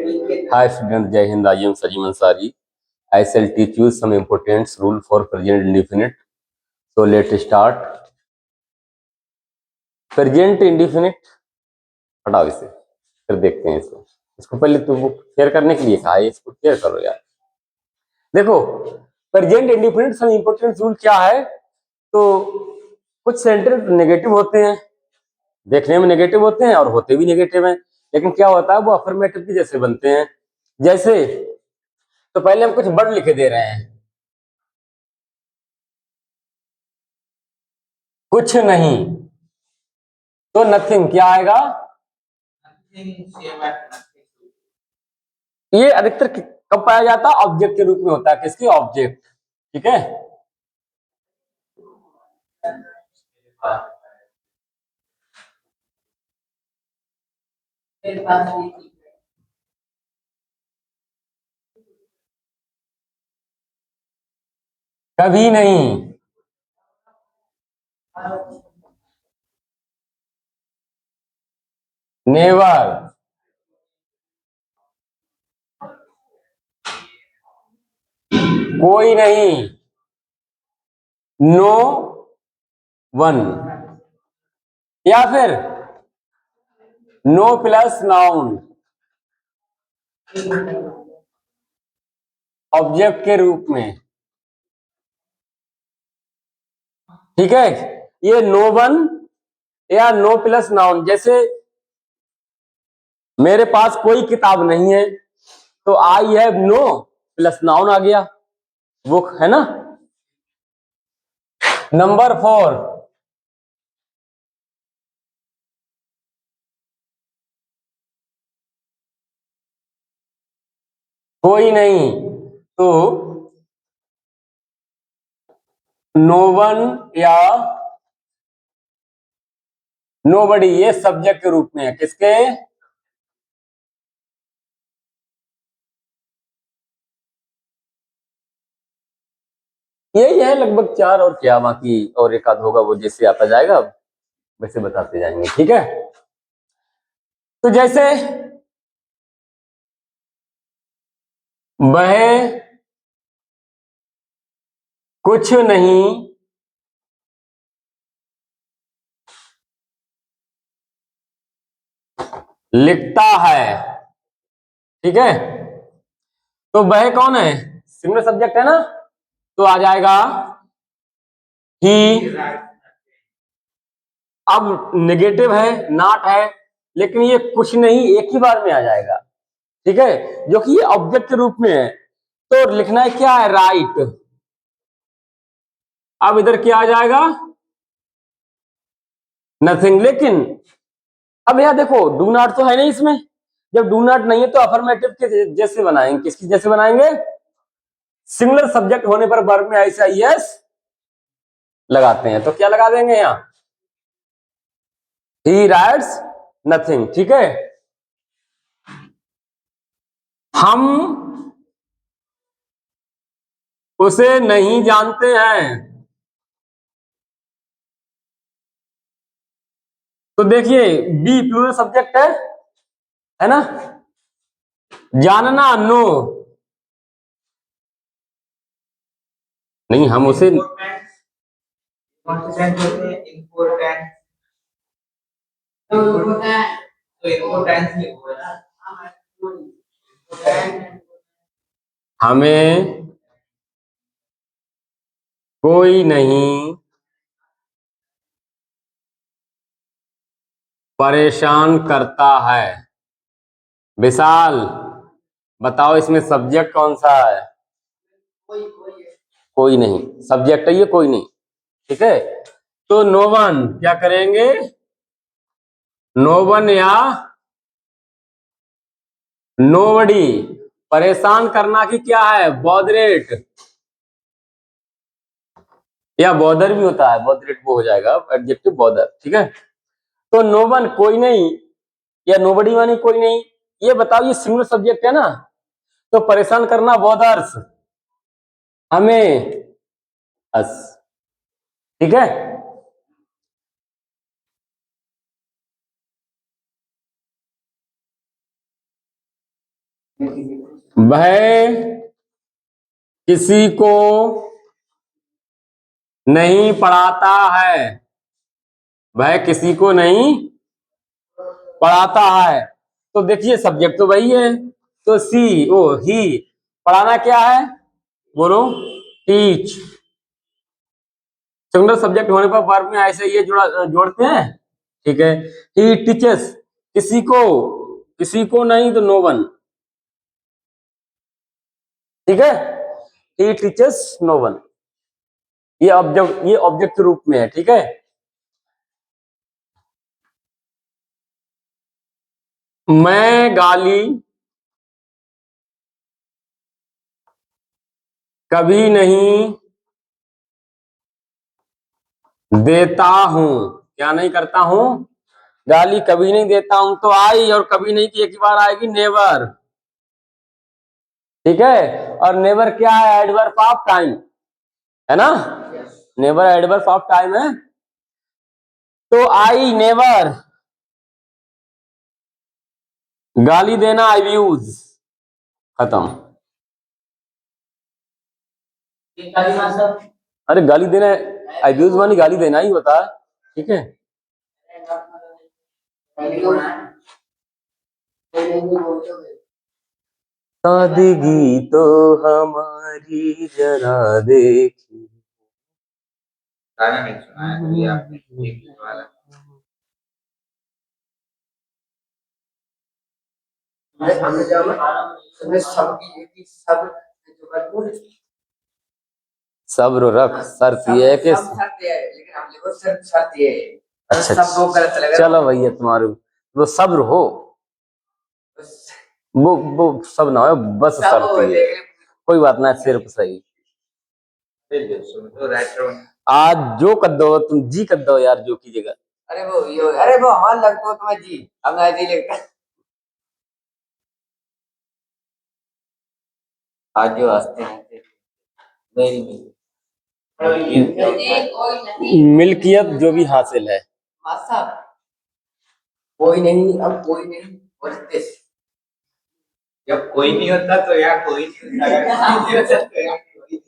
Hi students, Jai Hind. I am Sajim Ansari. I shall teach you some important rule for present indefinite. So let's start. Present indefinite हटाओ इसे, फिर देखते हैं इसको। इसको पहले तो वो शेयर करने के लिए कहा है, इसको शेयर करो यार। देखो present indefinite some important rule क्या है। तो कुछ सेंटेंस नेगेटिव होते हैं, देखने में नेगेटिव होते हैं और होते भी नेगेटिव हैं, लेकिन क्या होता है वो अफर्मेटिव के जैसे बनते हैं। जैसे तो पहले हम कुछ वर्ड लिखे दे रहे हैं, कुछ नहीं, तो नथिंग क्या आएगा। ये अधिकतर कब पाया जाता है, ऑब्जेक्ट के रूप में होता है। किसकी, ऑब्जेक्ट। ठीक है, कभी नहीं, नेवर, कोई नहीं, नो वन, या फिर नो प्लस नाउन ऑब्जेक्ट के रूप में। ठीक है, ये नो वन या नो प्लस नाउन। जैसे मेरे पास कोई किताब नहीं है, तो I have no plus noun आ गया, बुक, है ना। नंबर 4, कोई नहीं, तो नो वन या नोबडी, ये सब्जेक्ट के रूप में है। किसके, यही है लगभग 4, और क्या बाकी और एक आध होगा, वो जैसे आता जाएगा वैसे बताते जाएंगे। ठीक है, तो जैसे वह कुछ नहीं लिखता है। ठीक है, तो वह कौन है, सिंगुलर सब्जेक्ट है ना, तो आ जाएगा ही। अब नेगेटिव है, नॉट है, लेकिन ये कुछ नहीं एक ही बार में आ जाएगा। ठीक है, जो कि ये ऑब्जेक्ट के रूप में है, तो लिखना है क्या है, राइट। अब इधर क्या आ जाएगा, नथिंग। लेकिन अब यहां देखो डू नॉट तो है नहीं इसमें। जब डू नॉट नहीं है तो अफर्मेटिव के जैसे बनाएंगे। किसकी जैसे बनाएंगे, सिंगुलर सब्जेक्ट होने पर वर्ब में ऐसा यस लगाते हैं, तो क्या लगा देंगे यहां, ही राइट्स नथिंग। ठीक है, हम उसे नहीं जानते हैं। तो देखिए बी प्लूरल सब्जेक्ट है ना, जानना नो, नहीं हम उसे हमें कोई नहीं परेशान करता है। विशाल बताओ इसमें सब्जेक्ट कौन सा है, कोई नहीं सब्जेक्ट है ये, कोई नहीं। ठीक है, तो नो वन क्या करेंगे, नो वन या नोबडी। परेशान करना की क्या है, बॉदरेट, या बॉदर भी होता है, बॉदरेट वो हो जाएगा एडजेक्टिव बॉदर। ठीक है, तो नो वन कोई नहीं, या नोबडी मानी कोई नहीं। ये बताओ ये सिंगुलर सब्जेक्ट है ना, तो परेशान करना बॉदर्स, हमें अस। ठीक है, वह किसी को नहीं पढ़ाता है। वह किसी को नहीं पढ़ाता है। तो देखिए सब्जेक्ट तो वही है, तो सी ओ ही, पढ़ाना क्या है, बोलो, टीच। सिंगुलर सब्जेक्ट होने पर वर्ब में ऐसे ये जोड़ते हैं, ठीक है। ही टीचेस, किसी को नहीं तो नो वन, ठीक है। ही टीचेस नो वन, ये ऑब्जेक्ट के रूप में है, ठीक है। मैं गाली कभी नहीं देता हूं। क्या नहीं करता हूं, गाली कभी नहीं देता हूं। तो आई और कभी नहीं की एक ही बार आएगी, नेवर, ठीक है। और नेवर क्या है, एडवर्ब ऑफ टाइम है ना, नेवर एडवर्ब ऑफ टाइम है। तो आई नेवर, गाली देना आई यूज, खत्म। अरे गाली देना अब्यूज मानी गाली देना ही होता है, ठीक है। सादगी तो हमारी जरा देखी, गाना नहीं सुना है कभी आपने, एक गीत वाला? सब्र रख, शर्त ये है कि अच्छा, चलो भैया तुम्हारे वो सब्र हो, वो सब ना हो, बस शर्त ये, कोई बात ना, सिर्फ सही। आज जो कर दो तुम, जी कर दो यार, जो कीजिएगा। अरे वो हमारा लगता है तुम्हें जी, हम ऐसे ही लगता आज जो हंसते हैं मेरी मिल्कियत जो भी हासिल है, कोई नहीं, अब कोई नहीं बोलते। जब कोई नहीं होता तो यार कोई नहीं होता, अगर कोई नहीं होता तो यार कोई नहीं।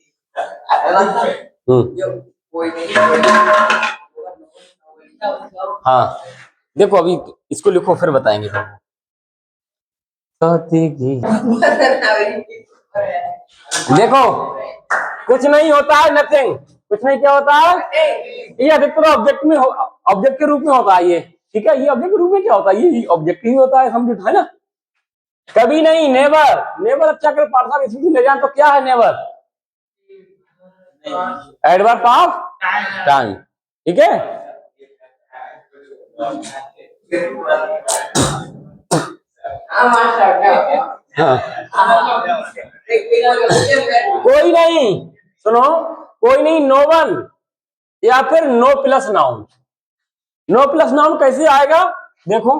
जब कोई नहीं, हाँ देखो अभी इसको लिखो फिर बताएंगे तुमको। देखो कुछ नहीं होता है, नथिंग, कुछ नहीं, क्या होता है, ये अधिकतर ऑब्जेक्ट में ऑब्जेक्ट के रूप में होता है ये, ठीक है। ये ऑब्जेक्ट के रूप में क्या होता है, ये ऑब्जेक्ट ही होता है, समझो, है ना। कभी नहीं, नेवर, नेवर अच्छा कर पाठ साहब इसमें ले जाए तो क्या है, नेवर एडवर्ब ऑफ टाइम, ठीक है। हाँ। कोई नहीं, सुनो, कोई नहीं, नो वन, या फिर no plus noun. No plus noun कैसे आएगा, देखो,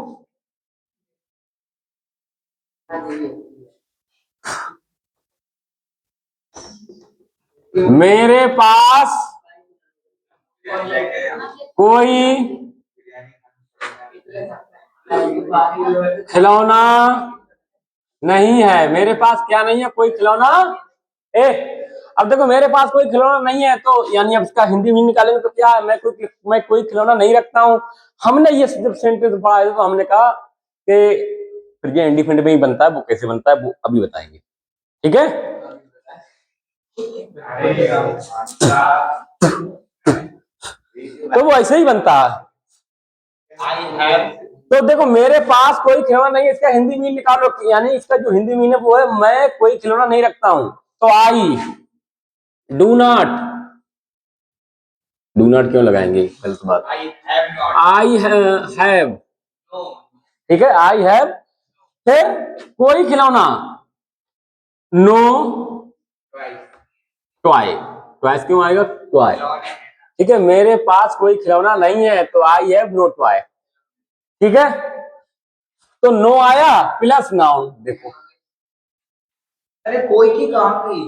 मेरे पास कोई खिलौना नहीं है। मेरे पास क्या नहीं है, कोई खिलौना। ए अब देखो, मेरे पास कोई खिलौना नहीं है, तो यानी अब इसका हिंदी में निकालेंगे तो क्या है, मैं कोई खिलौना नहीं रखता हूं। हमने ये जब सेंटेंस पढ़ा है तो हमने कहा कि प्रेजेंट इंडिफिनिट में ही बनता है, वो कैसे बनता है वो अभी बताएंगे, ठीक है। तो वो ऐसे ही बनता है। तो देखो, मेरे पास कोई खिलौना नहीं है, इसका हिंदी मीन निकालो, यानी इसका जो हिंदी मीन है वो है मैं कोई खिलौना नहीं रखता हूं। तो I do not, do not क्यों लगाएंगे, गलत बात। आई हैव, ठीक है, आई हैव, फिर कोई खिलौना, नो टॉय, टॉयस क्यों आएगा, टॉय, ठीक है। मेरे पास कोई खिलौना नहीं है, तो आई हैव नो टॉय, ठीक है। तो नो आया प्लस नाउन, देखो, अरे कोई की कहाँ की,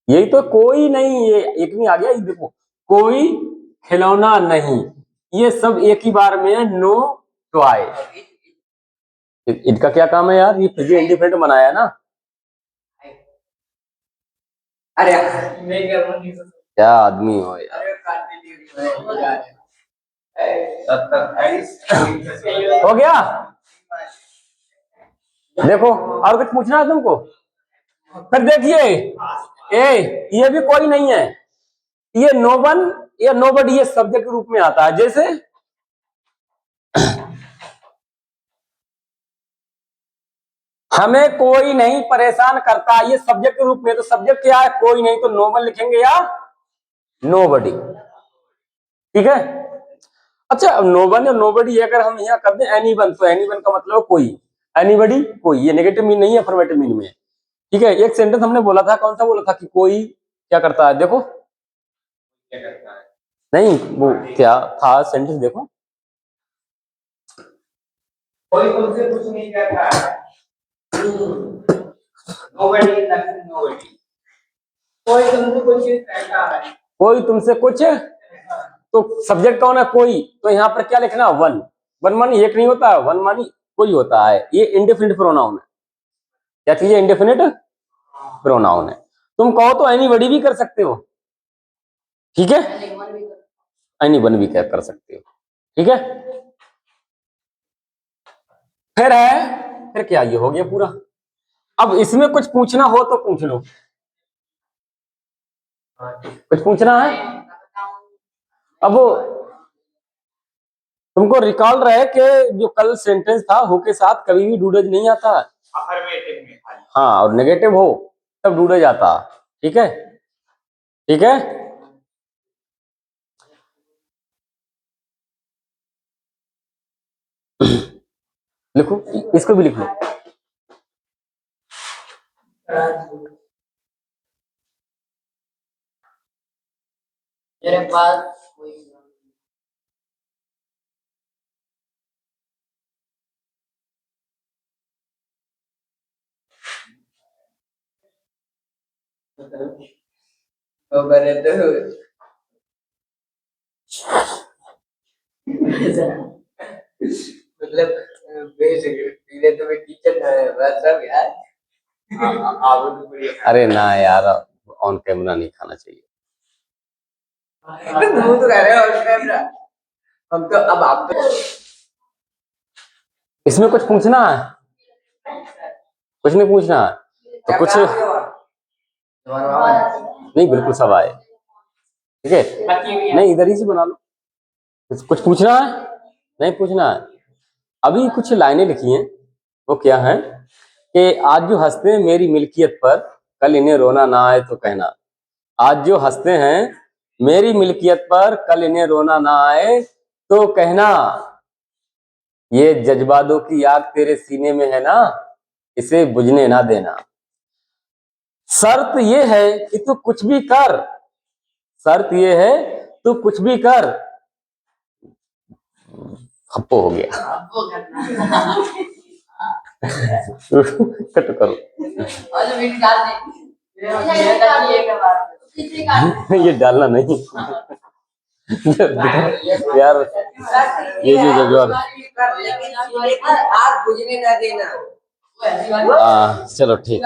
यही तो, कोई नहीं, ये एक नहीं आ गया, ये देखो, कोई खिलौना नहीं, ये सब एक ही बार में है, नो टॉय, इनका क्या काम है यार, ये प्रेजेंट इंडिफिनिट बनाया है ना। अरे मैं क्या बोल क्या आदमी हो यार। अरे कंटिन्यू हो गया। देखो और कुछ पूछना है तुमको। फिर देखिए ये भी कोई नहीं है, ये नो वन या नोबडी, ये सब्जेक्ट के रूप में आता है। जैसे हमें कोई नहीं परेशान करता, ये सब्जेक्ट के रूप में। तो सब्जेक्ट क्या है, कोई नहीं, तो नो वन लिखेंगे या नोबडी। ठीक है। अच्छा, नो वन या नोबडी अगर हम यहाँ कर दें एनी वन, तो एनी वन का मतलब कोई, एनीबडी कोई, ये नेगेटिव मीन नहीं है, अफर्मेटिव मीन में। ठीक है। एक सेंटेंस हमने बोला था, कौन सा बोला था कि कोई क्या करता है, देखो क्या करता है नहीं वो क्या था सेंटेंस, देखो कोई तुमसे कुछ नहीं करता है nobody is nothing nobody कोई तुमसे कुछ कहता है कोई तुमसे कुछ, तो सब्जेक्ट कौन है, कोई, तो यहाँ पर क्या लिखना, वन। वन मानी एक नहीं होता, वन मानी कोई होता है। ये इंडेफिनिट प्रोनाउन है। क्या चीज है, इंडेफिनिट प्रोनाउन है। तुम कहो तो एनीबडी भी कर सकते हो। ठीक है, एनीवन भी क्या कर सकते हो। ठीक है। फिर क्या, ये हो गया पूरा। अब इसमें कुछ पूछना हो तो पूछ लो। कुछ पूछना है। अब तुमको रिकॉल रहे कि जो कल सेंटेंस था हो के साथ कभी भी डूडज नहीं आता। अफर्मेटिव में हाँ, और नेगेटिव हो तब डूडज आता। ठीक है। ठीक है। लिखो, इसको भी लिख लो। मेरे पास तो करे तो मतलब पहले तो मैं टीचर बस सब यार अरे ना यार, ऑन कैमरा नहीं खाना चाहिए। तुम तो कह रहे हो ऑन कैमरा, हम तो अब आप तो इसमें कुछ पूछना है, कुछ नहीं पूछना है तो कुछ नहीं, बिल्कुल सब आए। ठीक है, नहीं इधर ही से बना लो। कुछ पूछना है, नहीं पूछना है। अभी कुछ लाइनें लिखी हैं, वो क्या है कि आज जो हंसते हैं मेरी मिल्कियत पर, कल इन्हें रोना ना आए तो कहना। आज जो हंसते हैं मेरी मिल्कियत पर, कल इन्हें रोना ना आए तो कहना। ये जज्बातों की आग तेरे सीने में है ना, इसे बुझने ना देना। शर्त ये है कि तू कुछ भी कर, शर्त ये है तू कुछ भी कर। हप्पो हो गया। कट करो। ये डालना नहीं यार, ये जो जज्बात, आग बुझने ना देना। चलो ठीक।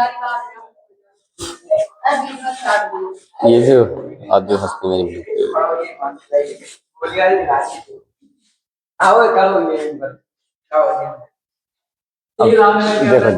ये जो आज जो हंसते मेरी आओ करो ये देखो